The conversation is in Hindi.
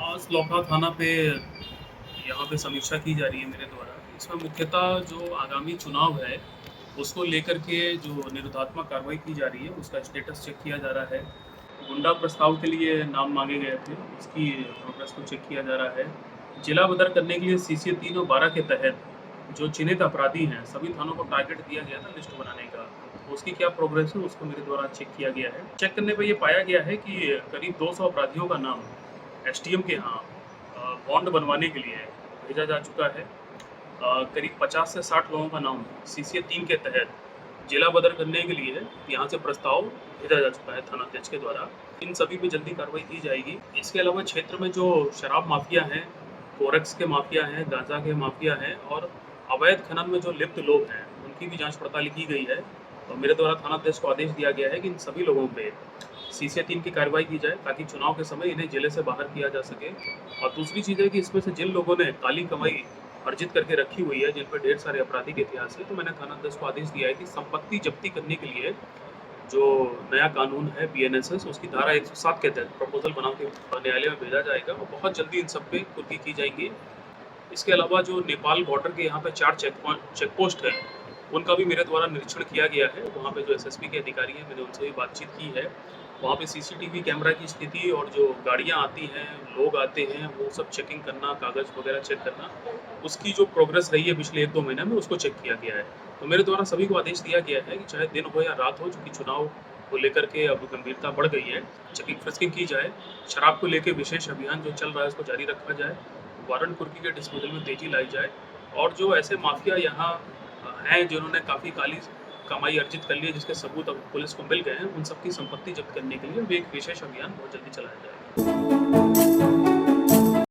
आज लौकड़ा थाना पे यहाँ पे समीक्षा की जा रही है मेरे द्वारा। इसमें मुख्यतः जो आगामी चुनाव है, उसको लेकर के जो निरोधात्मक कार्रवाई की जा रही है, उसका स्टेटस चेक किया जा रहा है। गुंडा प्रस्ताव के लिए नाम मांगे गए थे, उसकी प्रोग्रेस को चेक किया जा रहा है। जिला बदर करने के लिए सीसीए 3 और 12 के तहत जो चिन्हित अपराधी हैं, सभी थानों को टारगेट दिया गया था लिस्ट बनाने का। तो उसकी क्या प्रोग्रेस है, उसको मेरे द्वारा चेक किया गया है। चेक करने पे ये पाया गया है कि करीब 200 अपराधियों का नाम एसडीएम के यहाँ बॉन्ड बनवाने के लिए भेजा जा चुका है। करीब 50 से 60 लोगों का नाम सीसीए 3 के तहत जिला बदर करने के लिए यहाँ से प्रस्ताव भेजा जा चुका है थानाध्यक्ष के द्वारा। इन सभी पे जल्दी कार्रवाई की जाएगी। इसके अलावा क्षेत्र में जो शराब माफिया हैं, कोरेक्स के माफिया हैं, गांजा के माफिया हैं और अवैध खनन में जो लिप्त लोग हैं, उनकी भी जांच पड़ताल की गई है। और मेरे द्वारा थानाध्यक्ष को आदेश दिया गया है कि इन सभी लोगों पे सीसीए 3 की कार्रवाई की जाए, ताकि चुनाव के समय इन्हें जिले से बाहर किया जा सके। और दूसरी चीज़ है कि इसमें से जिन लोगों ने काली कमाई अर्जित करके रखी हुई है, जिन पर ढेर सारे आपराधिक इतिहास है, तो मैंने थानाध्यक्ष को आदेश दिया है कि संपत्ति जब्ती करने के लिए जो नया कानून है बीएनएसएस, उसकी धारा 107 के तहत प्रपोजल बना के न्यायालय में भेजा जाएगा और बहुत जल्दी इन सब पे कुर्की की जाएगी। इसके अलावा जो नेपाल बॉर्डर के यहाँ पे 4 चेक पोस्ट है, उनका भी मेरे द्वारा निरीक्षण किया गया है। वहाँ पे जो एसएसपी के अधिकारी हैं, मैंने उनसे भी बातचीत की है। वहाँ पे सीसीटीवी कैमरा की स्थिति और जो गाड़ियाँ आती हैं, लोग आते हैं, वो सब चेकिंग करना, कागज़ वगैरह चेक करना, उसकी जो प्रोग्रेस रही है पिछले 1-2 महीने में, उसको चेक किया गया है। तो मेरे द्वारा सभी को आदेश दिया गया है कि चाहे दिन हो या रात हो, चूँकि चुनाव को लेकर के अब गंभीरता बढ़ गई है, चेकिंग फ्रिस्किंग की जाए। शराब को लेके विशेष अभियान जो चल रहा है, उसको जारी रखा जाए। वारंट कुर्की के डिस्पोजल में तेज़ी लाई जाए और जो ऐसे माफिया यहाँ हैं, जिन्होंने काफ़ी काली कमाई अर्जित कर ली है, जिसके सबूत अब पुलिस को मिल गए हैं, उन सबकी संपत्ति जब्त करने के लिए अब एक विशेष अभियान बहुत जल्दी चलाया जाएगा।